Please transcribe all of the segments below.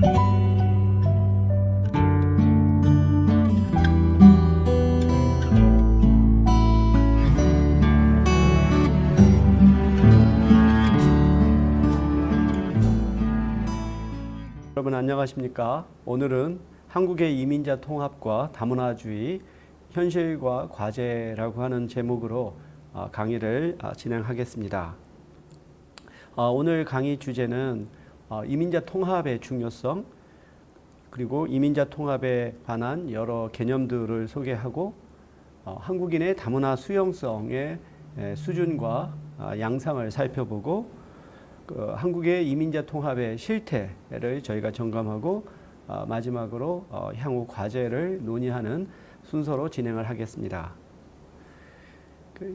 여러분 안녕하십니까? 오늘은 한국의 이민자 통합과 다문화주의 현실과 과제라고 하는 제목으로 강의를 진행하겠습니다. 오늘 강의 주제는 이민자 통합의 중요성, 그리고 이민자 통합에 관한 여러 개념들을 소개하고 한국인의 다문화 수용성의 수준과 양상을 살펴보고 한국의 이민자 통합의 실태를 저희가 점검하고 마지막으로 향후 과제를 논의하는 순서로 진행을 하겠습니다.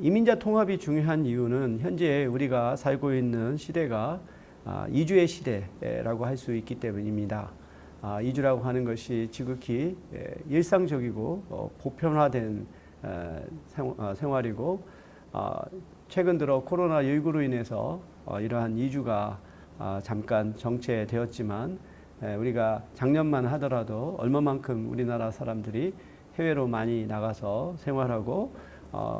이민자 통합이 중요한 이유는 현재 우리가 살고 있는 시대가 이주의 시대라고 할 수 있기 때문입니다. 이주라고 하는 것이 지극히 일상적이고 보편화된 생활이고 최근 들어 코로나19로 인해서 이러한 이주가 잠깐 정체되었지만 우리가 작년만 하더라도 얼마만큼 우리나라 사람들이 해외로 많이 나가서 생활하고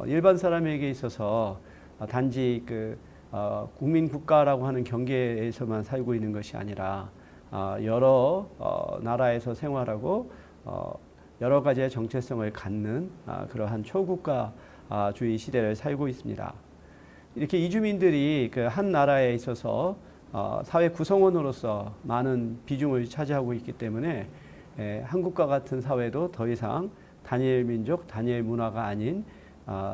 일반 사람에게 있어서 단지 국민 국가라고 하는 경계에서만 살고 있는 것이 아니라 여러 나라에서 생활하고 여러 가지의 정체성을 갖는 그러한 초국가주의 시대를 살고 있습니다. 이렇게 이주민들이 한 나라에 있어서 사회 구성원으로서 많은 비중을 차지하고 있기 때문에 한국과 같은 사회도 더 이상 단일 민족, 단일 문화가 아닌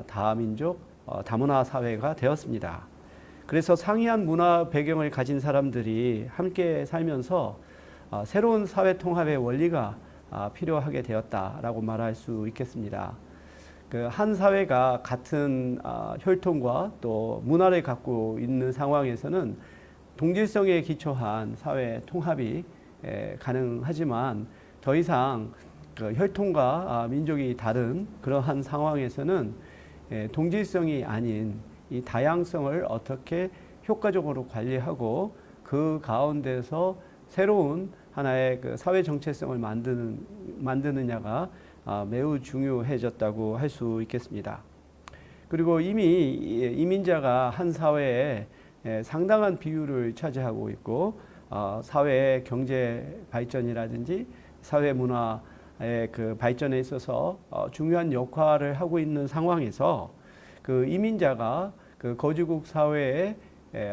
다민족, 다문화 사회가 되었습니다. 그래서 상이한 문화 배경을 가진 사람들이 함께 살면서 새로운 사회 통합의 원리가 필요하게 되었다라고 말할 수 있겠습니다. 한 사회가 같은 혈통과 또 문화를 갖고 있는 상황에서는 동질성에 기초한 사회 통합이 가능하지만 더 이상 혈통과 민족이 다른 그러한 상황에서는 동질성이 아닌 이 다양성을 어떻게 효과적으로 관리하고 그 가운데서 새로운 하나의 사회 정체성을 만드느냐가 매우 중요해졌다고 할 수 있겠습니다. 그리고 이미 이민자가 한 사회에 상당한 비율을 차지하고 있고 사회의 경제 발전이라든지 사회 문화의 발전에 있어서 중요한 역할을 하고 있는 상황에서 이민자가 거주국 사회의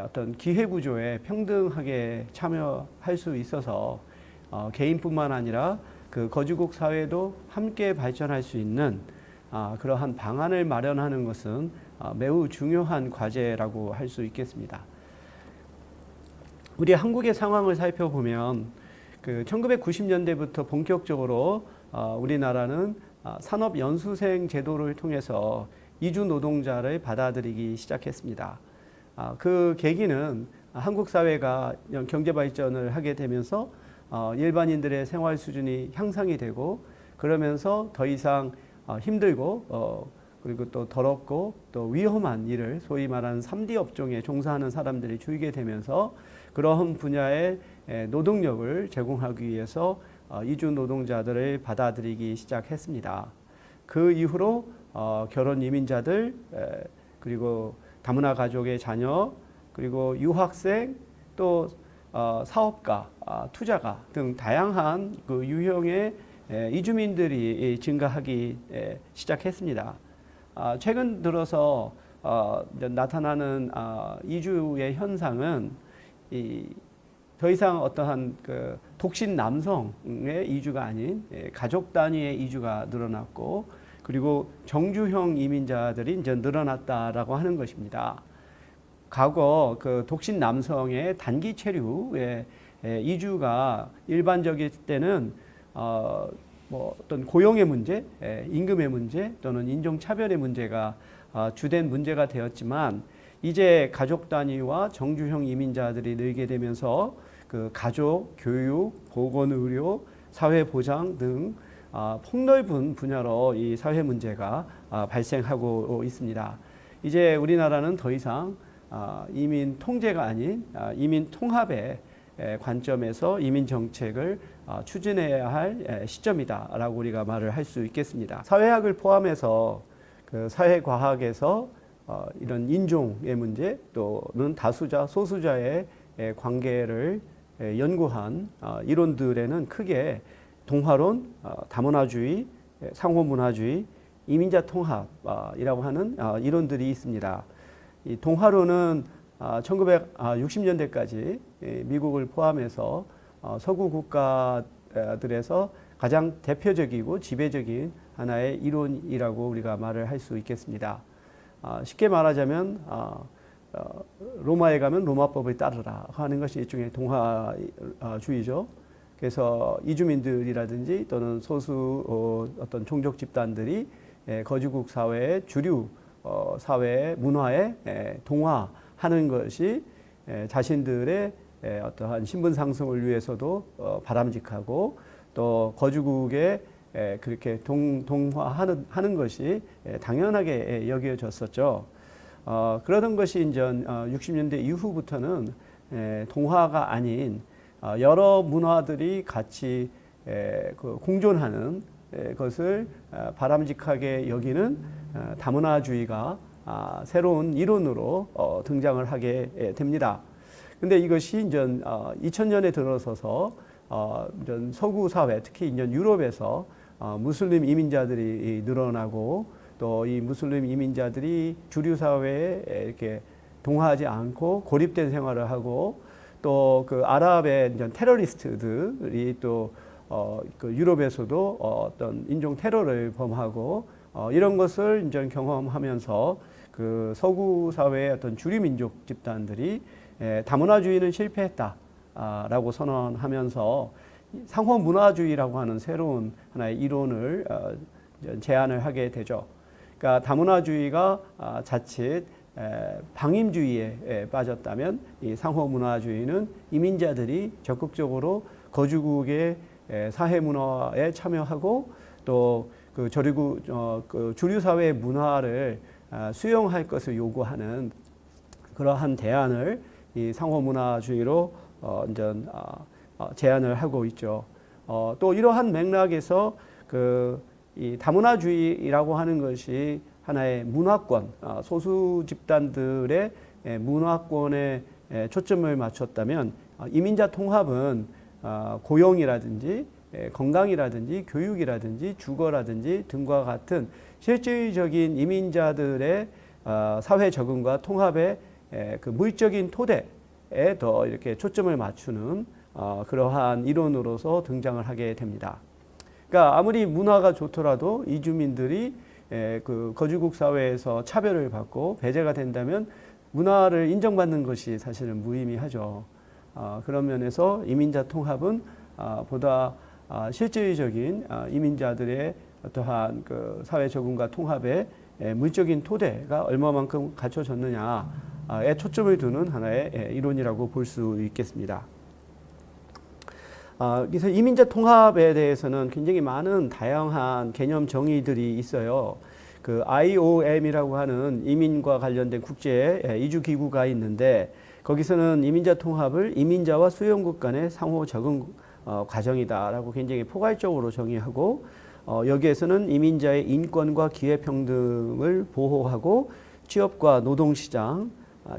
어떤 기회 구조에 평등하게 참여할 수 있어서 개인뿐만 아니라 거주국 사회도 함께 발전할 수 있는 그러한 방안을 마련하는 것은 매우 중요한 과제라고 할 수 있겠습니다. 우리 한국의 상황을 살펴보면 1990년대부터 본격적으로 우리나라는 산업연수생 제도를 통해서 이주 노동자를 받아들이기 시작했습니다. 그 계기는 한국 사회가 경제 발전을 하게 되면서 일반인들의 생활 수준이 향상이 되고 그러면서 더 이상 힘들고 그리고 또 더럽고 또 위험한 일을 소위 말하는 3D 업종에 종사하는 사람들이 줄게 되면서 그러한 분야의 노동력을 제공하기 위해서 이주 노동자들을 받아들이기 시작했습니다. 그 이후로 결혼 이민자들 그리고 다문화 가족의 자녀 그리고 유학생 또 사업가, 투자가 등 다양한 유형의 이주민들이 증가하기 시작했습니다. 최근 들어서 나타나는 이주의 현상은 더 이상 어떠한 독신 남성의 이주가 아닌 가족 단위의 이주가 늘어났고 그리고 정주형 이민자들이 이제 늘어났다라고 하는 것입니다. 과거 독신 남성의 단기 체류의 이주가 일반적일 때는 어떤 고용의 문제, 임금의 문제 또는 인종차별의 문제가 주된 문제가 되었지만 이제 가족 단위와 정주형 이민자들이 늘게 되면서 가족, 교육, 보건의료, 사회보장 등 폭넓은 분야로 이 사회 문제가 발생하고 있습니다. 이제 우리나라는 더 이상 이민 통제가 아닌 이민 통합의 관점에서 이민 정책을 추진해야 할 시점이다라고 우리가 말을 할 수 있겠습니다. 사회학을 포함해서 그 사회과학에서 이런 인종의 문제 또는 다수자, 소수자의 관계를 연구한 이론들에는 크게 동화론, 다문화주의, 상호문화주의, 이민자 통합이라고 하는 이론들이 있습니다. 이 동화론은 1960년대까지 미국을 포함해서 서구 국가들에서 가장 대표적이고 지배적인 하나의 이론이라고 우리가 말을 할 수 있겠습니다. 쉽게 말하자면 로마에 가면 로마법을 따르라 하는 것이 일종의 동화주의죠. 그래서 이주민들이라든지 또는 소수 어떤 종족 집단들이 거주국 사회의 주류 사회의 문화에 동화하는 것이 자신들의 어떠한 신분 상승을 위해서도 바람직하고 또 거주국에 그렇게 동화하는 것이 당연하게 여겨졌었죠. 그러던 것이 이제 60년대 이후부터는 동화가 아닌 여러 문화들이 같이 공존하는 것을 바람직하게 여기는 다문화주의가 새로운 이론으로 등장을 하게 됩니다. 근데 이것이 이제 2000년에 들어서서 서구 사회, 특히 이제 유럽에서 무슬림 이민자들이 늘어나고 또 이 무슬림 이민자들이 주류 사회에 이렇게 동화하지 않고 고립된 생활을 하고 또 그 아랍의 이제 테러리스트들이 또 그 유럽에서도 어떤 인종 테러를 범하고 이런 것을 이제 경험하면서 그 서구 사회의 어떤 주류 민족 집단들이 다문화주의는 실패했다라고 선언하면서 상호 문화주의라고 하는 새로운 하나의 이론을 제안을 하게 되죠. 그러니까 다문화주의가 자칫 방임주의에 빠졌다면 이 상호 문화주의는 이민자들이 적극적으로 거주국의 사회 문화에 참여하고 또 그 그 주류 사회의 문화를 수용할 것을 요구하는 그러한 대안을 이 상호 문화주의로 이제 제안을 하고 있죠. 또 이러한 맥락에서 이 다문화주의라고 하는 것이 하나의 문화권, 소수 집단들의 문화권에 초점을 맞췄다면 이민자 통합은 고용이라든지 건강이라든지 교육이라든지 주거라든지 등과 같은 실질적인 이민자들의 사회 적응과 통합의 그 물적인 토대에 더 이렇게 초점을 맞추는 그러한 이론으로서 등장을 하게 됩니다. 그러니까 아무리 문화가 좋더라도 이주민들이 그 거주국 사회에서 차별을 받고 배제가 된다면 문화를 인정받는 것이 사실은 무의미하죠. 그런 면에서 이민자 통합은 보다 실질적인 이민자들의 어떠한 그 사회 적응과 통합의 물적인 토대가 얼마만큼 갖춰졌느냐에 초점을 두는 하나의 이론이라고 볼 수 있겠습니다. 그래서 이민자 통합에 대해서는 굉장히 많은 다양한 개념 정의들이 있어요. 그 IOM이라고 하는 이민과 관련된 국제 이주 기구가 있는데 거기서는 이민자 통합을 이민자와 수용국 간의 상호 적응 과정이다라고 굉장히 포괄적으로 정의하고 여기에서는 이민자의 인권과 기회평등을 보호하고 취업과 노동시장,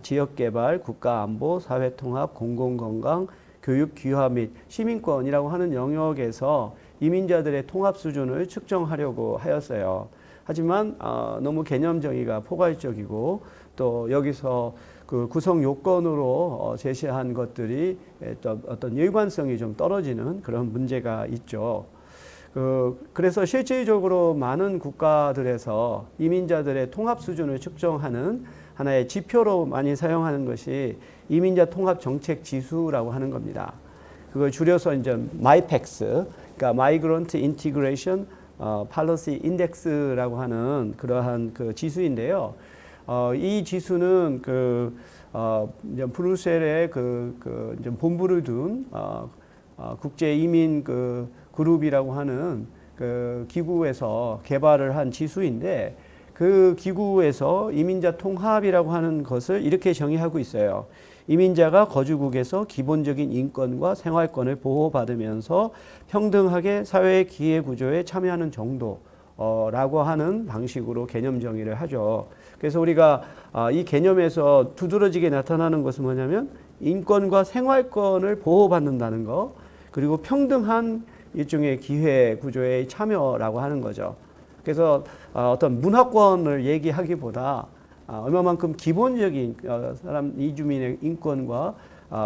지역개발, 국가안보, 사회통합, 공공건강, 교육, 귀화 및 시민권이라고 하는 영역에서 이민자들의 통합 수준을 측정하려고 하였어요. 하지만 너무 개념 정의가 포괄적이고 또 여기서 그 구성 요건으로 제시한 것들이 어떤 일관성이 좀 떨어지는 그런 문제가 있죠. 그래서 실질적으로 많은 국가들에서 이민자들의 통합 수준을 측정하는 하나의 지표로 많이 사용하는 것이 이민자 통합 정책 지수라고 하는 겁니다. 그걸 줄여서 이제 MIPEX, 그러니까 Migrant Integration Policy Index라고 하는 그러한 그 지수인데요. 이 지수는 이제 브뤼셀에 이제 본부를 둔 국제 이민 그룹이라고 하는 그 기구에서 개발을 한 지수인데 그 기구에서 이민자 통합이라고 하는 것을 이렇게 정의하고 있어요. 이민자가 거주국에서 기본적인 인권과 생활권을 보호받으면서 평등하게 사회의 기회 구조에 참여하는 정도라고 하는 방식으로 개념 정의를 하죠. 그래서 우리가 이 개념에서 두드러지게 나타나는 것은 뭐냐면 인권과 생활권을 보호받는다는 거, 그리고 평등한 일종의 기회 구조의 참여라고 하는 거죠. 그래서 어떤 문화권을 얘기하기보다 얼마만큼 기본적인 사람 이주민의 인권과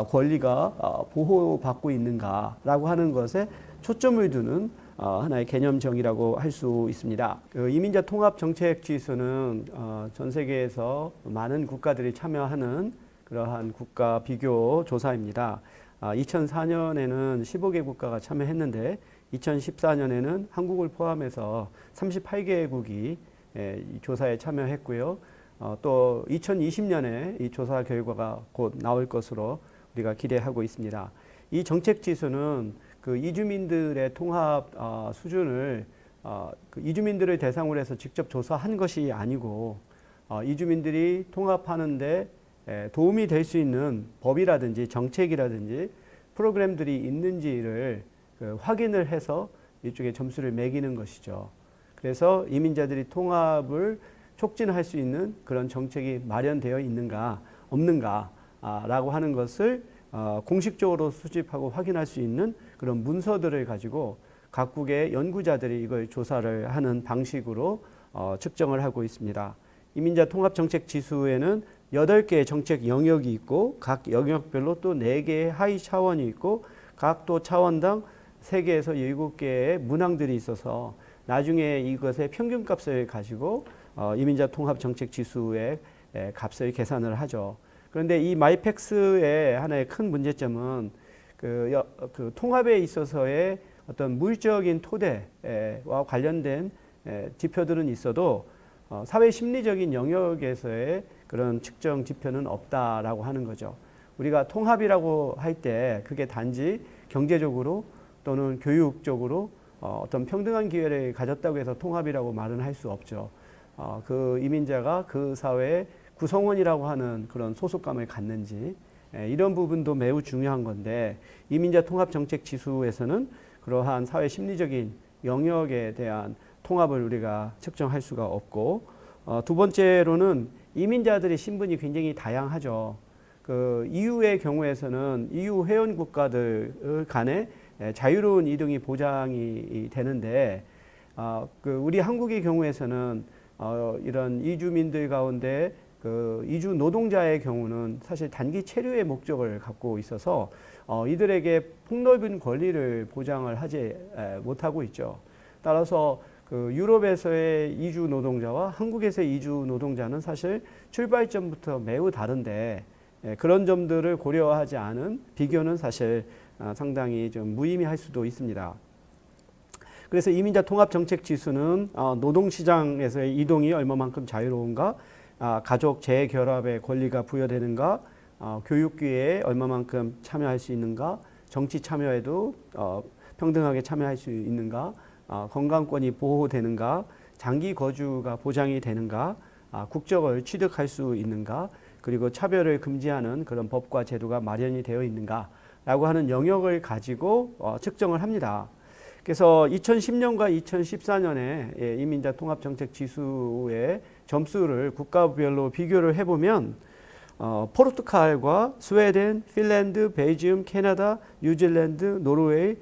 권리가 보호받고 있는가라고 하는 것에 초점을 두는 하나의 개념 정의라고 할 수 있습니다. 그 이민자 통합 정책 지수는 전 세계에서 많은 국가들이 참여하는 그러한 국가 비교 조사입니다. 2004년에는 15개 국가가 참여했는데 2014년에는 한국을 포함해서 38개국이 조사에 참여했고요. 또 2020년에 이 조사 결과가 곧 나올 것으로 우리가 기대하고 있습니다. 이 정책 지수는 그 이주민들의 통합 수준을 그 이주민들을 대상으로 해서 직접 조사한 것이 아니고 이주민들이 통합하는데 도움이 될 수 있는 법이라든지 정책이라든지 프로그램들이 있는지를 확인을 해서 일종의 점수를 매기는 것이죠. 그래서 이민자들이 통합을 촉진할 수 있는 그런 정책이 마련되어 있는가 없는가라고 하는 것을 공식적으로 수집하고 확인할 수 있는 그런 문서들을 가지고 각국의 연구자들이 이걸 조사를 하는 방식으로 측정을 하고 있습니다. 이민자 통합 정책 지수에는 8개의 정책 영역이 있고 각 영역별로 또 4개의 하위 차원이 있고 각 또 차원당 3개에서 7개의 문항들이 있어서 나중에 이것의 평균값을 가지고 이민자 통합 정책 지수의 값을 계산을 하죠. 그런데 이 마이펙스의 하나의 큰 문제점은 그 통합에 있어서의 어떤 물적인 토대와 관련된 지표들은 있어도 사회 심리적인 영역에서의 그런 측정 지표는 없다라고 하는 거죠. 우리가 통합이라고 할 때 그게 단지 경제적으로 또는 교육적으로 어떤 평등한 기회를 가졌다고 해서 통합이라고 말은 할 수 없죠. 그 이민자가 그 사회의 구성원이라고 하는 그런 소속감을 갖는지 이런 부분도 매우 중요한 건데 이민자 통합 정책 지수에서는 그러한 사회 심리적인 영역에 대한 통합을 우리가 측정할 수가 없고 두 번째로는 이민자들의 신분이 굉장히 다양하죠. 그 EU의 경우에서는 EU 회원 국가들 간의 자유로운 이동이 보장이 되는데 그 우리 한국의 경우에서는 이런 이주민들 가운데 그 이주 노동자의 경우는 사실 단기 체류의 목적을 갖고 있어서 이들에게 폭넓은 권리를 보장을 하지 못하고 있죠. 따라서 그 유럽에서의 이주 노동자와 한국에서의 이주 노동자는 사실 출발점부터 매우 다른데 그런 점들을 고려하지 않은 비교는 사실 상당히 좀 무의미할 수도 있습니다. 그래서 이민자 통합 정책 지수는 노동시장에서의 이동이 얼마만큼 자유로운가, 가족 재결합의 권리가 부여되는가, 교육 기회에 얼마만큼 참여할 수 있는가, 정치 참여에도 평등하게 참여할 수 있는가, 건강권이 보호되는가, 장기 거주가 보장이 되는가, 국적을 취득할 수 있는가, 그리고 차별을 금지하는 그런 법과 제도가 마련이 되어 있는가 라고 하는 영역을 가지고 측정을 합니다. 그래서 2010년과 2014년에 이민자 통합정책 지수의 점수를 국가별로 비교를 해보면 포르투갈과 스웨덴, 핀란드, 벨지움, 캐나다, 뉴질랜드, 노르웨이,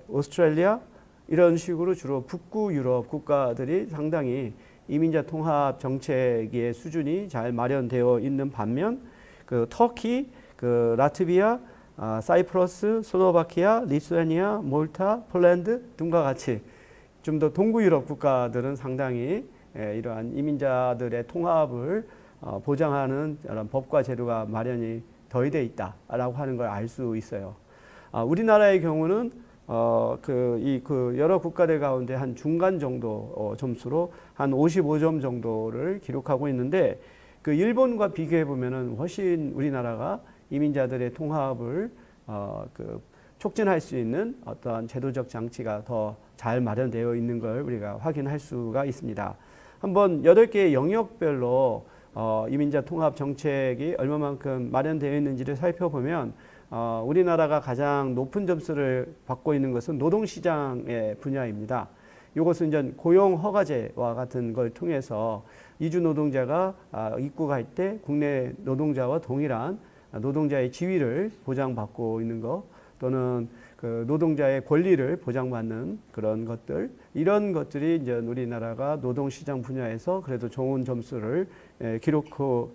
오스트레일리아 이런 식으로 주로 북구 유럽 국가들이 상당히 이민자 통합 정책의 수준이 잘 마련되어 있는 반면 그 터키, 그 라트비아, 사이프러스, 슬로바키아, 리투아니아, 몰타, 폴란드 등과 같이 좀 더 동구 유럽 국가들은 상당히 이러한 이민자들의 통합을 보장하는 이런 법과 제도가 마련이 덜 돼 있다라고 하는 걸 알 수 있어요. 우리나라의 경우는 그 여러 국가들 가운데 한 중간 정도 점수로 한 55점 정도를 기록하고 있는데 그 일본과 비교해 보면은 훨씬 우리나라가 이민자들의 통합을 촉진할 수 있는 어떠한 제도적 장치가 더 잘 마련되어 있는 걸 우리가 확인할 수가 있습니다. 한번 8개의 영역별로 이민자 통합 정책이 얼마만큼 마련되어 있는지를 살펴보면 우리나라가 가장 높은 점수를 받고 있는 것은 노동시장의 분야입니다. 이것은 이제 고용 허가제와 같은 걸 통해서 이주 노동자가 입국할 때 국내 노동자와 동일한 노동자의 지위를 보장받고 있는 것, 또는 그 노동자의 권리를 보장받는 그런 것들, 이런 것들이 이제 우리나라가 노동시장 분야에서 그래도 좋은 점수를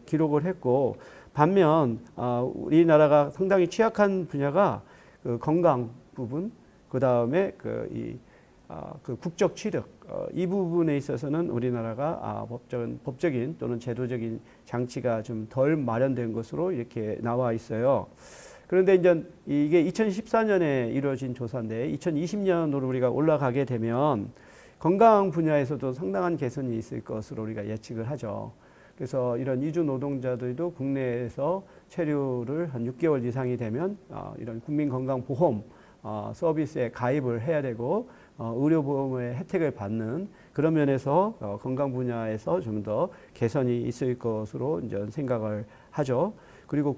기록을 했고, 반면 우리나라가 상당히 취약한 분야가 그 건강 부분, 그 다음에 그 국적 취득, 이 부분에 있어서는 우리나라가 법적인 또는 제도적인 장치가 좀 덜 마련된 것으로 이렇게 나와 있어요. 그런데 이제 이게 2014년에 이루어진 조사인데 2020년으로 우리가 올라가게 되면 건강 분야에서도 상당한 개선이 있을 것으로 우리가 예측을 하죠. 그래서 이런 이주 노동자들도 국내에서 체류를 한 6개월 이상이 되면 이런 국민건강보험 서비스에 가입을 해야 되고 의료보험의 혜택을 받는 그런 면에서 건강 분야에서 좀 더 개선이 있을 것으로 이제 생각을 하죠. 그리고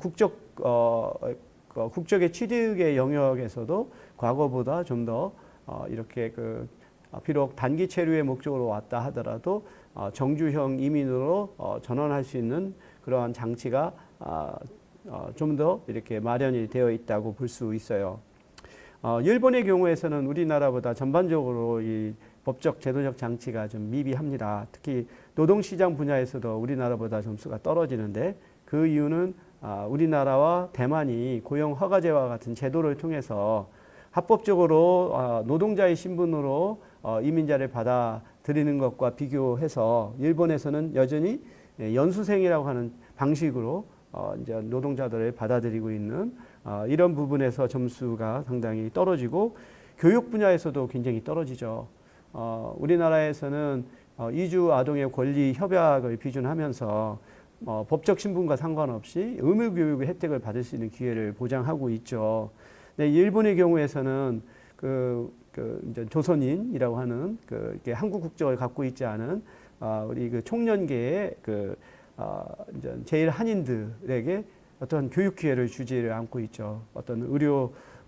국적의 취득의 영역에서도 과거보다 좀 더 이렇게 비록 단기 체류의 목적으로 왔다 하더라도 정주형 이민으로 전환할 수 있는 그러한 장치가 좀 더 이렇게 마련이 되어 있다고 볼 수 있어요. 일본의 경우에서는 우리나라보다 전반적으로 이 법적 제도적 장치가 좀 미비합니다. 특히 노동시장 분야에서도 우리나라보다 점수가 떨어지는데 그 이유는 우리나라와 대만이 고용 허가제와 같은 제도를 통해서 합법적으로 노동자의 신분으로 이민자를 받아들이는 것과 비교해서 일본에서는 여전히 연수생이라고 하는 방식으로 이제 노동자들을 받아들이고 있는 이런 부분에서 점수가 상당히 떨어지고, 교육 분야에서도 굉장히 떨어지죠. 우리나라에서는 이주 아동의 권리 협약을 비준하면서 법적 신분과 상관없이 의무 교육의 혜택을 받을 수 있는 기회를 보장하고 있죠. 근데 일본의 경우에서는 이제 조선인이라고 하는 이렇게 한국 국적을 갖고 있지 않은 우리 그 총련계의 이제 제일 한인들에게 어떤 교육 기회를 주지를 않고 있죠. 어떤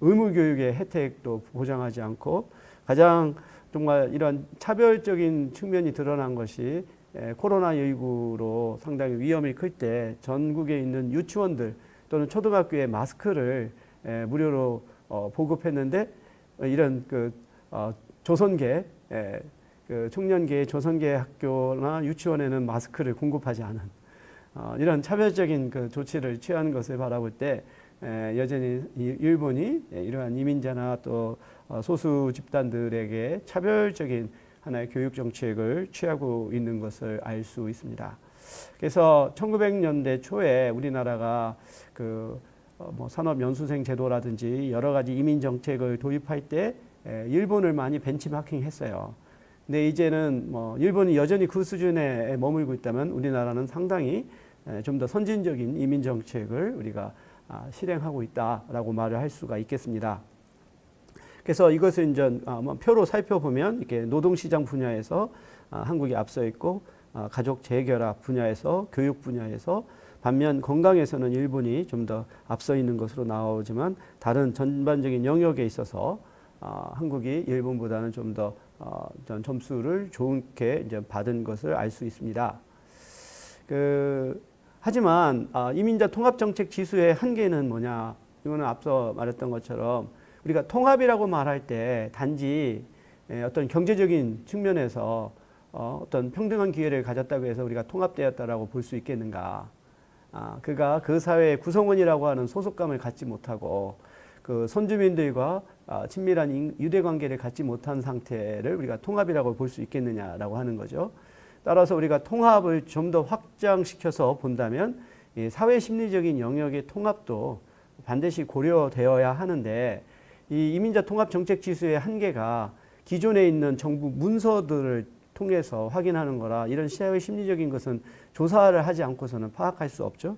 의무 교육의 혜택도 보장하지 않고, 가장 정말 이런 차별적인 측면이 드러난 것이 코로나19로 상당히 위험이 클 때 전국에 있는 유치원들 또는 초등학교에 마스크를 무료로 보급했는데, 이런 조선계 청년계의 조선계 학교나 유치원에는 마스크를 공급하지 않은 이런 차별적인 조치를 취하는 것을 바라볼 때 여전히 일본이 이러한 이민자나 또 소수 집단들에게 차별적인 하나의 교육 정책을 취하고 있는 것을 알 수 있습니다. 그래서 1900년대 초에 우리나라가 산업 연수생 제도라든지 여러 가지 이민 정책을 도입할 때 일본을 많이 벤치마킹했어요. 근데 이제는 일본이 여전히 그 수준에 머물고 있다면 우리나라는 상당히 좀 더 선진적인 이민 정책을 우리가 실행하고 있다라고 말을 할 수가 있겠습니다. 그래서 이것을 이제 표로 살펴보면 이렇게 노동시장 분야에서 한국이 앞서 있고, 가족 재결합 분야에서, 교육 분야에서, 반면 건강에서는 일본이 좀 더 앞서 있는 것으로 나오지만 다른 전반적인 영역에 있어서 한국이 일본보다는 좀 더 점수를 좋게 이제 받은 것을 알 수 있습니다. 하지만 이민자 통합정책 지수의 한계는 뭐냐? 이거는 앞서 말했던 것처럼 우리가 통합이라고 말할 때 단지 어떤 경제적인 측면에서 어떤 평등한 기회를 가졌다고 해서 우리가 통합되었다라고 볼 수 있겠는가? 그가 그 사회의 구성원이라고 하는 소속감을 갖지 못하고 그 선주민들과 친밀한 유대 관계를 갖지 못한 상태를 우리가 통합이라고 볼 수 있겠느냐라고 하는 거죠. 따라서 우리가 통합을 좀 더 확장시켜서 본다면 이 사회 심리적인 영역의 통합도 반드시 고려되어야 하는데, 이 이민자 통합 정책 지수의 한계가 기존에 있는 정부 문서들을 통해서 확인하는 거라 이런 사회 심리적인 것은 조사를 하지 않고서는 파악할 수 없죠.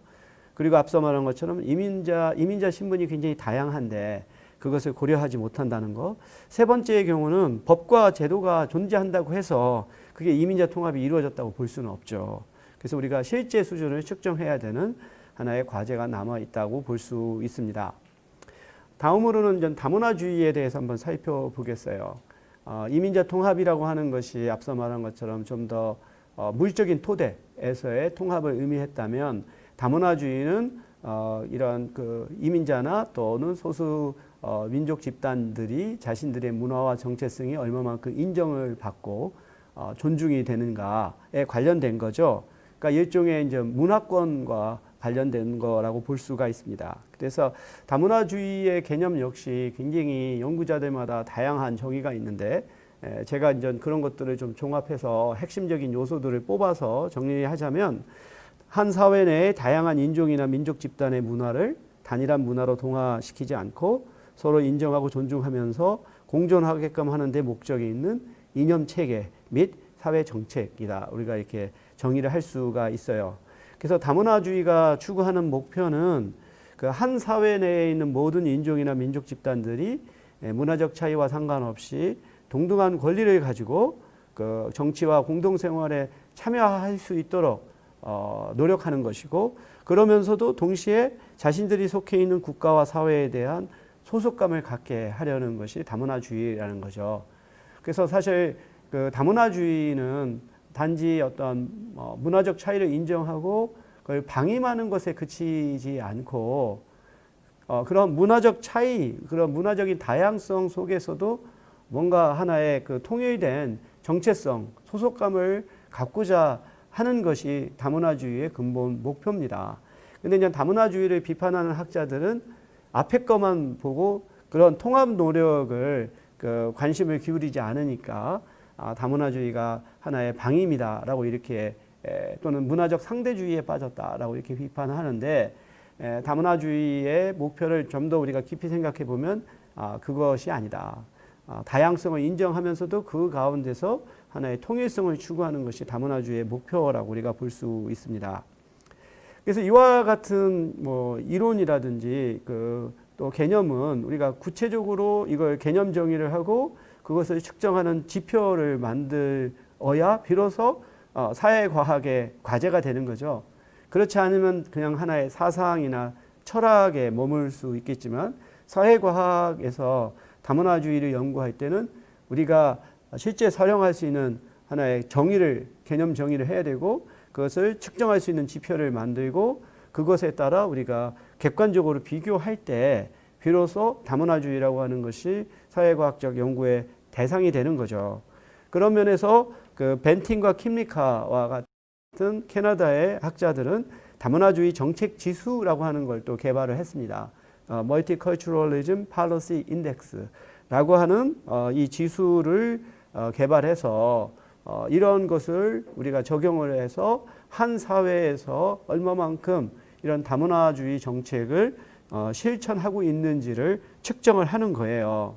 그리고 앞서 말한 것처럼 이민자 신분이 굉장히 다양한데 그것을 고려하지 못한다는 것. 세 번째의 경우는 법과 제도가 존재한다고 해서 그게 이민자 통합이 이루어졌다고 볼 수는 없죠. 그래서 우리가 실제 수준을 측정해야 되는 하나의 과제가 남아 있다고 볼 수 있습니다. 다음으로는 다문화주의에 대해서 한번 살펴보겠어요. 이민자 통합이라고 하는 것이 앞서 말한 것처럼 좀 더 물적인 토대에서의 통합을 의미했다면 다문화주의는 이런 그 이민자나 또는 소수 민족 집단들이 자신들의 문화와 정체성이 얼마만큼 인정을 받고 존중이 되는가에 관련된 거죠. 그러니까 일종의 이제 문화권과 관련된 거라고 볼 수가 있습니다. 그래서 다문화주의의 개념 역시 굉장히 연구자들마다 다양한 정의가 있는데 제가 이제 그런 것들을 좀 종합해서 핵심적인 요소들을 뽑아서 정리하자면 한 사회 내의 다양한 인종이나 민족 집단의 문화를 단일한 문화로 동화시키지 않고 서로 인정하고 존중하면서 공존하게끔 하는 데 목적이 있는 이념 체계 및 사회 정책이다. 우리가 이렇게 정의를 할 수가 있어요. 그래서 다문화주의가 추구하는 목표는 그 한 사회 내에 있는 모든 인종이나 민족 집단들이 문화적 차이와 상관없이 동등한 권리를 가지고 그 정치와 공동생활에 참여할 수 있도록 노력하는 것이고, 그러면서도 동시에 자신들이 속해 있는 국가와 사회에 대한 소속감을 갖게 하려는 것이 다문화주의라는 거죠. 그래서 사실 그 다문화주의는 단지 어떤 문화적 차이를 인정하고 그걸 방임하는 것에 그치지 않고 그런 문화적 차이, 그런 문화적인 다양성 속에서도 뭔가 하나의 그 통일된 정체성, 소속감을 갖고자 하는 것이 다문화주의의 근본 목표입니다. 근데 이제 다문화주의를 비판하는 학자들은 앞에 것만 보고 그런 통합 노력을 그 관심을 기울이지 않으니까 다문화주의가 하나의 방임이다라고 이렇게 또는 문화적 상대주의에 빠졌다라고 이렇게 비판하는데, 다문화주의의 목표를 좀 더 우리가 깊이 생각해 보면 그것이 아니다. 다양성을 인정하면서도 그 가운데서 하나의 통일성을 추구하는 것이 다문화주의의 목표라고 우리가 볼 수 있습니다. 그래서 이와 같은 뭐 이론이라든지 또 개념은 우리가 구체적으로 이걸 개념 정의를 하고 그것을 측정하는 지표를 만들어야 비로소 사회과학의 과제가 되는 거죠. 그렇지 않으면 그냥 하나의 사상이나 철학에 머물 수 있겠지만, 사회과학에서 다문화주의를 연구할 때는 우리가 실제 사용할 수 있는 하나의 정의를, 개념 정의를 해야 되고, 그것을 측정할 수 있는 지표를 만들고 그것에 따라 우리가 객관적으로 비교할 때 비로소 다문화주의라고 하는 것이 사회과학적 연구의 대상이 되는 거죠. 그런 면에서 그 벤틴과 킴리카와 같은 캐나다의 학자들은 다문화주의 정책 지수라고 하는 걸 또 개발을 했습니다. Multiculturalism Policy Index라고 하는 이 지수를 개발해서 이런 것을 우리가 적용을 해서 한 사회에서 얼마만큼 이런 다문화주의 정책을 실천하고 있는지를 측정을 하는 거예요.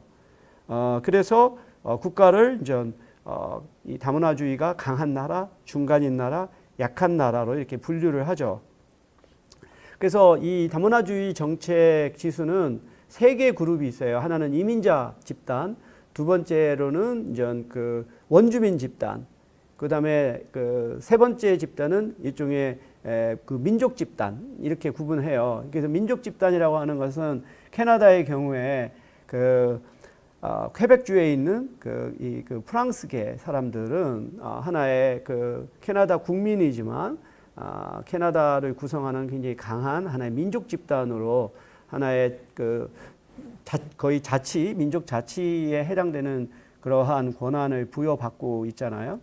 그래서 국가를 이제 이 다문화주의가 강한 나라, 중간인 나라, 약한 나라로 이렇게 분류를 하죠. 그래서 이 다문화주의 정책 지수는 세 개 그룹이 있어요. 하나는 이민자 집단, 두 번째로는 이제 그 원주민 집단, 그 다음에 그 세 번째 집단은 일종의 그 민족 집단, 이렇게 구분해요. 그래서 민족 집단이라고 하는 것은 캐나다의 경우에 퀘벡주에 있는 그 프랑스계 사람들은 하나의 그 캐나다 국민이지만 캐나다를 구성하는 굉장히 강한 하나의 민족 집단으로 하나의 거의 자치, 민족 자치에 해당되는 그러한 권한을 부여받고 있잖아요.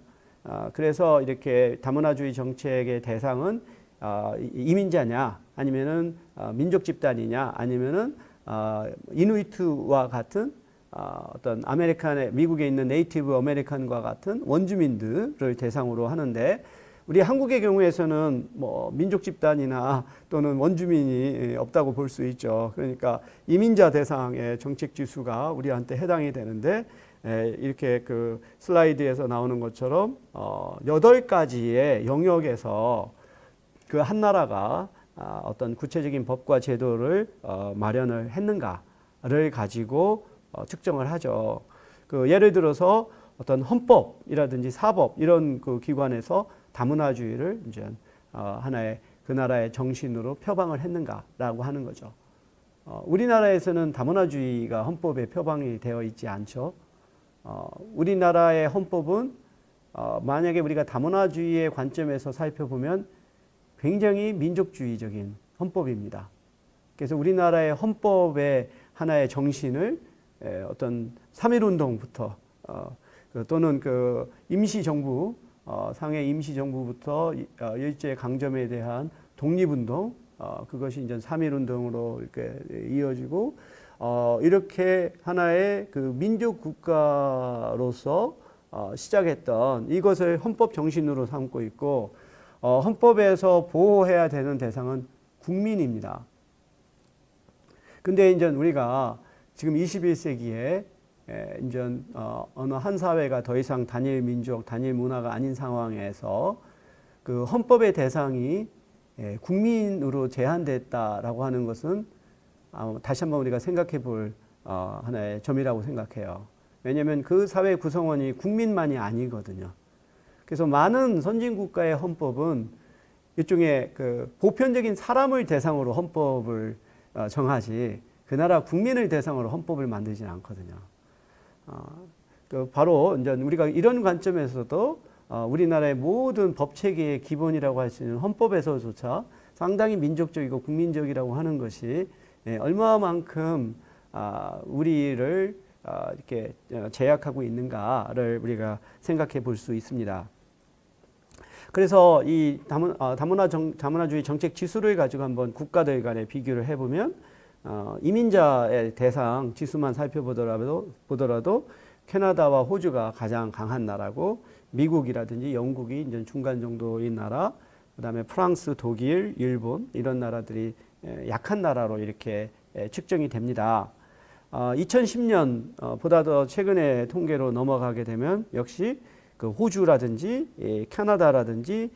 그래서 이렇게 다문화주의 정책의 대상은 이민자냐, 아니면은 민족 집단이냐, 아니면은 이누이트와 같은 어떤 미국에 있는 네이티브 아메리칸과 같은 원주민들을 대상으로 하는데, 우리 한국의 경우에서는 뭐 민족 집단이나 또는 원주민이 없다고 볼 수 있죠. 그러니까 이민자 대상의 정책 지수가 우리한테 해당이 되는데, 이렇게 그 슬라이드에서 나오는 것처럼 8가지의 영역에서 그 한 나라가 어떤 구체적인 법과 제도를 마련을 했는가를 가지고 측정을 하죠. 예를 들어서 어떤 헌법이라든지 사법 이런 그 기관에서 다문화주의를 이제 하나의 그 나라의 정신으로 표방을 했는가라고 하는 거죠. 우리나라에서는 다문화주의가 헌법에 표방이 되어 있지 않죠. 우리나라의 헌법은 만약에 우리가 다문화주의의 관점에서 살펴보면 굉장히 민족주의적인 헌법입니다. 그래서 우리나라의 헌법의 하나의 정신을 어떤 3.1운동부터 또는 그 임시정부 상해 임시정부부터 일제강점에 대한 독립운동 그것이 이제 3.1운동으로 이렇게 이어지고 이렇게 하나의 그 민족국가로서 시작했던 이것을 헌법 정신으로 삼고 있고 헌법에서 보호해야 되는 대상은 국민입니다. 근데 이제 우리가 지금 21세기에 이제 어느 한 사회가 더 이상 단일 민족, 단일 문화가 아닌 상황에서 그 헌법의 대상이 국민으로 제한됐다라고 하는 것은 다시 한번 우리가 생각해 볼 하나의 점이라고 생각해요. 왜냐하면 그 사회 구성원이 국민만이 아니거든요. 그래서 많은 선진국가의 헌법은 일종의 그 보편적인 사람을 대상으로 헌법을 정하지 그 나라 국민을 대상으로 헌법을 만들지는 않거든요. 바로 이제 우리가 이런 관점에서도 우리나라의 모든 법 체계의 기본이라고 할 수 있는 헌법에서조차 상당히 민족적이고 국민적이라고 하는 것이 얼마만큼 우리를 이렇게 제약하고 있는가를 우리가 생각해 볼 수 있습니다. 그래서 이 다문화주의 정책 지수를 가지고 한번 국가들 간의 비교를 해보면 이민자의 대상 지수만 살펴보더라도 캐나다와 호주가 가장 강한 나라고 미국이라든지 영국이 이제 중간 정도인 나라, 그다음에 프랑스, 독일, 일본 이런 나라들이 약한 나라로 이렇게 측정이 됩니다. 2010년 보다 더 최근의 통계로 넘어가게 되면 역시 그 호주라든지 캐나다라든지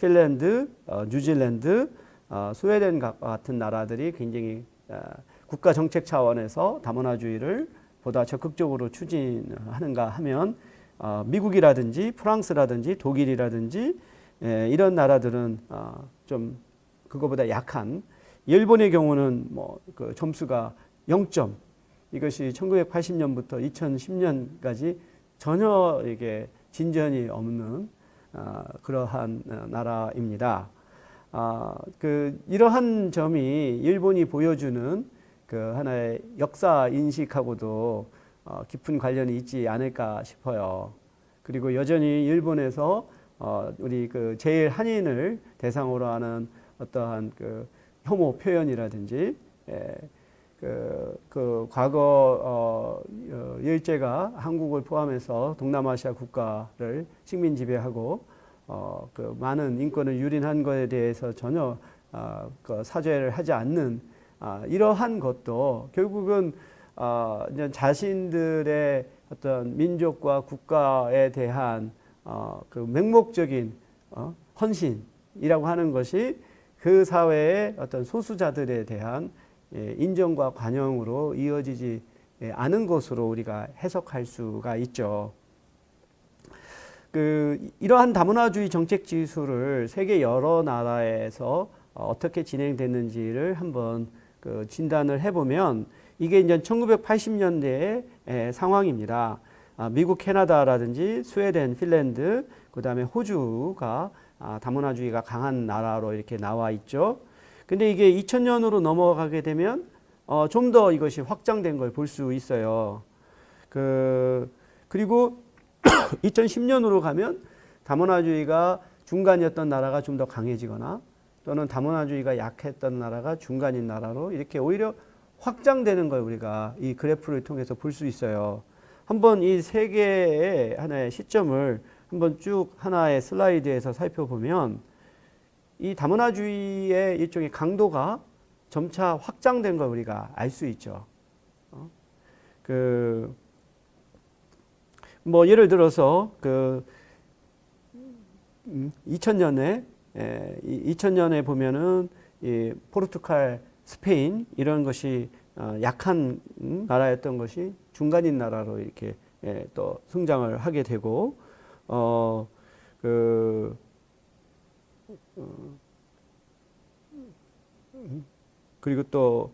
핀란드, 뉴질랜드, 스웨덴 같은 나라들이 굉장히 국가 정책 차원에서 다문화주의를 보다 적극적으로 추진하는가 하면 미국이라든지 프랑스라든지 독일이라든지 이런 나라들은 좀 그거보다 약한 일본의 경우는 뭐 그 점수가 0점 이것이 1980년부터 2010년까지 전혀 이게 진전이 없는 그러한 나라입니다. 이러한 점이 일본이 보여주는 그 하나의 역사 인식하고도 깊은 관련이 있지 않을까 싶어요. 그리고 여전히 일본에서 우리 그 제일 한인을 대상으로 하는 어떠한 그 혐오 표현이라든지 그 과거 일제가 한국을 포함해서 동남아시아 국가를 식민 지배하고 그 많은 인권을 유린한 것에 대해서 전혀 그 사죄를 하지 않는 이러한 것도 결국은 이제 자신들의 어떤 민족과 국가에 대한 그 맹목적인 헌신이라고 하는 것이 그 사회의 어떤 소수자들에 대한 인정과 관용으로 이어지지 않은 것으로 우리가 해석할 수가 있죠. 이러한 다문화주의 정책 지수를 세계 여러 나라에서 어떻게 진행됐는지를 한번 진단을 해보면 이게 이제 1980년대의 상황입니다. 미국, 캐나다라든지 스웨덴, 핀란드, 그 다음에 호주가 다문화주의가 강한 나라로 이렇게 나와 있죠. 근데 이게 2000년으로 넘어가게 되면 좀 더 이것이 확장된 걸 볼 수 있어요. 그리고 2010년으로 가면 다문화주의가 중간이었던 나라가 좀 더 강해지거나 또는 다문화주의가 약했던 나라가 중간인 나라로 이렇게 오히려 확장되는 걸 우리가 이 그래프를 통해서 볼 수 있어요. 한번 이 세 개의 하나의 시점을 한번 쭉 하나의 슬라이드에서 살펴보면 이 다문화주의의 일종의 강도가 점차 확장된 걸 우리가 알 수 있죠. 뭐 예를 들어서 2000년에 보면은 이 포르투갈, 스페인 이런 것이 약한 나라였던 것이 중간인 나라로 이렇게 또 성장을 하게 되고 그리고 또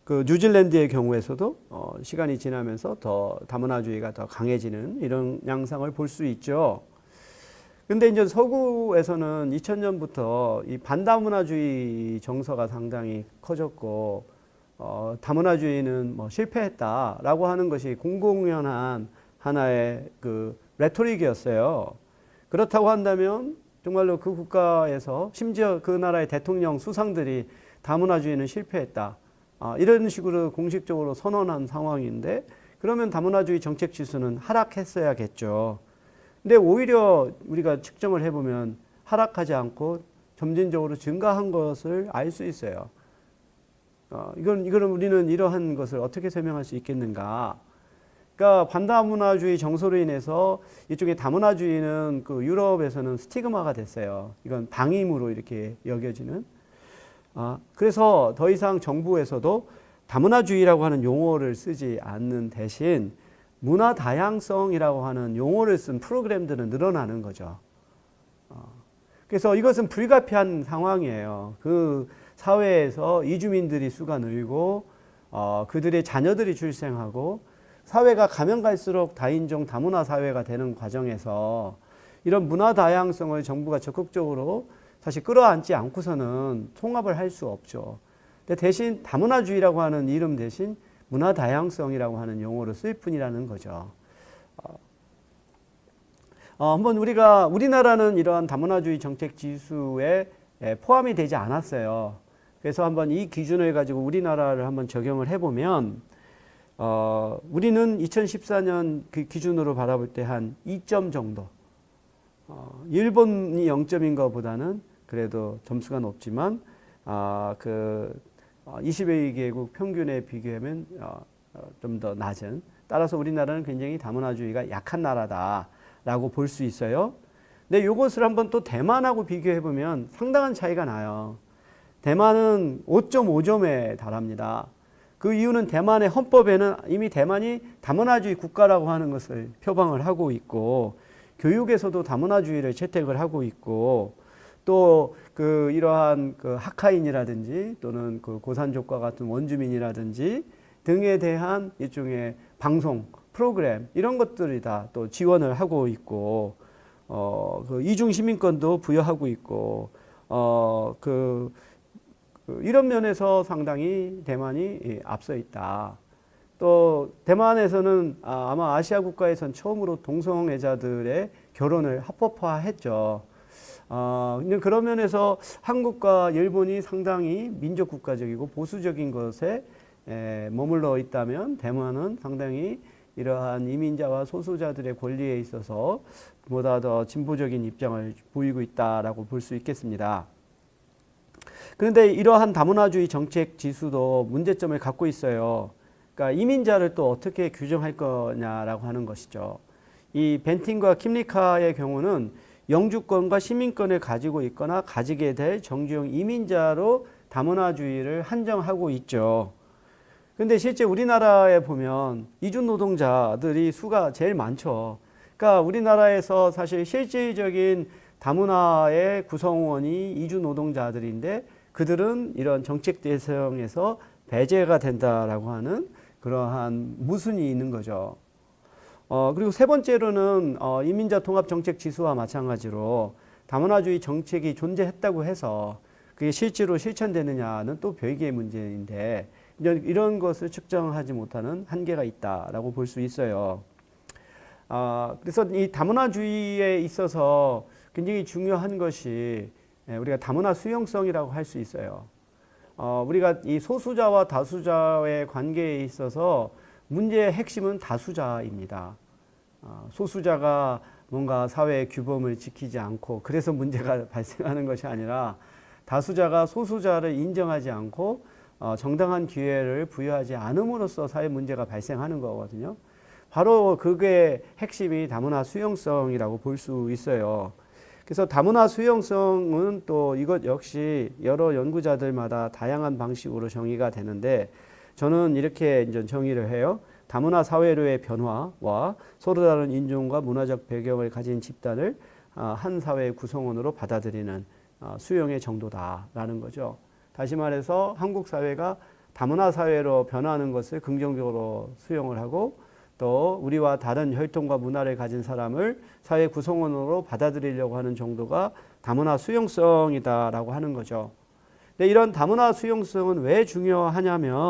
그 뉴질랜드의 경우에서도 시간이 지나면서 더 다문화주의가 더 강해지는 이런 양상을 볼 수 있죠. 근데 이제 서구에서는 2000년부터 이 반다문화주의 정서가 상당히 커졌고, 다문화주의는 뭐 실패했다라고 하는 것이 공공연한 하나의 그 레토릭이었어요. 그렇다고 한다면 정말로 그 국가에서 심지어 그 나라의 대통령 수상들이 다문화주의는 실패했다, 이런 식으로 공식적으로 선언한 상황인데, 그러면 다문화주의 정책 지수는 하락했어야겠죠. 근데 오히려 우리가 측정을 해보면 하락하지 않고 점진적으로 증가한 것을 알 수 있어요. 이건 우리는 이러한 것을 어떻게 설명할 수 있겠는가? 그러니까 반다문화주의 정서로 인해서 이쪽에 다문화주의는 그 유럽에서는 스티그마가 됐어요. 이건 방임으로 이렇게 여겨지는. 그래서 더 이상 정부에서도 다문화주의라고 하는 용어를 쓰지 않는 대신 문화 다양성이라고 하는 용어를 쓴 프로그램들은 늘어나는 거죠. 그래서 이것은 불가피한 상황이에요. 그 사회에서 이주민들이 수가 늘고 그들의 자녀들이 출생하고 사회가 가면 갈수록 다인종 다문화 사회가 되는 과정에서 이런 문화 다양성을 정부가 적극적으로 사실 끌어안지 않고서는 통합을 할 수 없죠. 근데 대신 다문화주의라고 하는 이름 대신 문화 다양성이라고 하는 용어로 쓸 뿐이라는 거죠. 한번 우리나라는 이러한 다문화주의 정책 지수에 포함이 되지 않았어요. 그래서 한번 이 기준을 가지고 우리나라를 한번 적용을 해보면, 우리는 2014년 그 기준으로 바라볼 때 한 2점 정도. 일본이 0점인 것보다는 그래도 점수가 높지만, 22개국 평균에 비교하면 좀 더 낮은. 따라서 우리나라는 굉장히 다문화주의가 약한 나라다라고 볼 수 있어요. 근데 이것을 한번 또 대만하고 비교해 보면 상당한 차이가 나요. 대만은 5.5점에 달합니다. 그 이유는 대만의 헌법에는 이미 대만이 다문화주의 국가라고 하는 것을 표방을 하고 있고, 교육에서도 다문화주의를 채택을 하고 있고, 또 이러한 하카인이라든지 또는 그 고산족과 같은 원주민이라든지 등에 대한 일종의 방송 프로그램 이런 것들이 다 또 지원을 하고 있고, 그 이중 시민권도 부여하고 있고, 이런 면에서 상당히 대만이 앞서 있다. 또 대만에서는 아마 아시아 국가에선 처음으로 동성애자들의 결혼을 합법화했죠. 근데 그런 면에서 한국과 일본이 상당히 민족 국가적이고 보수적인 것에 머물러 있다면, 대만은 상당히 이러한 이민자와 소수자들의 권리에 있어서 보다 더 진보적인 입장을 보이고 있다라고 볼 수 있겠습니다. 그런데 이러한 다문화주의 정책 지수도 문제점을 갖고 있어요. 그러니까 이민자를 또 어떻게 규정할 거냐라고 하는 것이죠. 이 벤틴과 킴리카의 경우는 영주권과 시민권을 가지고 있거나 가지게 될 정주영 이민자로 다문화주의를 한정하고 있죠. 근데 실제 우리나라에 보면 이주 노동자들이 수가 제일 많죠. 그러니까 우리나라에서 사실 실질적인 다문화의 구성원이 이주 노동자들인데, 그들은 이런 정책 대상에서 배제가 된다라고 하는 그러한 모순이 있는 거죠. 그리고 세 번째로는 이민자 통합 정책 지수와 마찬가지로 다문화주의 정책이 존재했다고 해서 그게 실제로 실천되느냐는 또 별개의 문제인데, 이런 것을 측정하지 못하는 한계가 있다라고 볼 수 있어요. 그래서 이 다문화주의에 있어서 굉장히 중요한 것이 우리가 다문화 수용성이라고 할 수 있어요. 우리가 이 소수자와 다수자의 관계에 있어서 문제의 핵심은 다수자입니다. 소수자가 뭔가 사회의 규범을 지키지 않고 그래서 문제가 발생하는 것이 아니라, 다수자가 소수자를 인정하지 않고 정당한 기회를 부여하지 않음으로써 사회 문제가 발생하는 거거든요. 바로 그게 핵심이 다문화 수용성이라고 볼 수 있어요. 그래서 다문화 수용성은 또 이것 역시 여러 연구자들마다 다양한 방식으로 정의가 되는데, 저는 이렇게 이제 정의를 해요. 다문화 사회로의 변화와 서로 다른 인종과 문화적 배경을 가진 집단을 한 사회의 구성원으로 받아들이는 수용의 정도다라는 거죠. 다시 말해서 한국 사회가 다문화 사회로 변화하는 것을 긍정적으로 수용을 하고 또 우리와 다른 혈통과 문화를 가진 사람을 사회 구성원으로 받아들이려고 하는 정도가 다문화 수용성이다라고 하는 거죠. 근데 이런 다문화 수용성은 왜 중요하냐면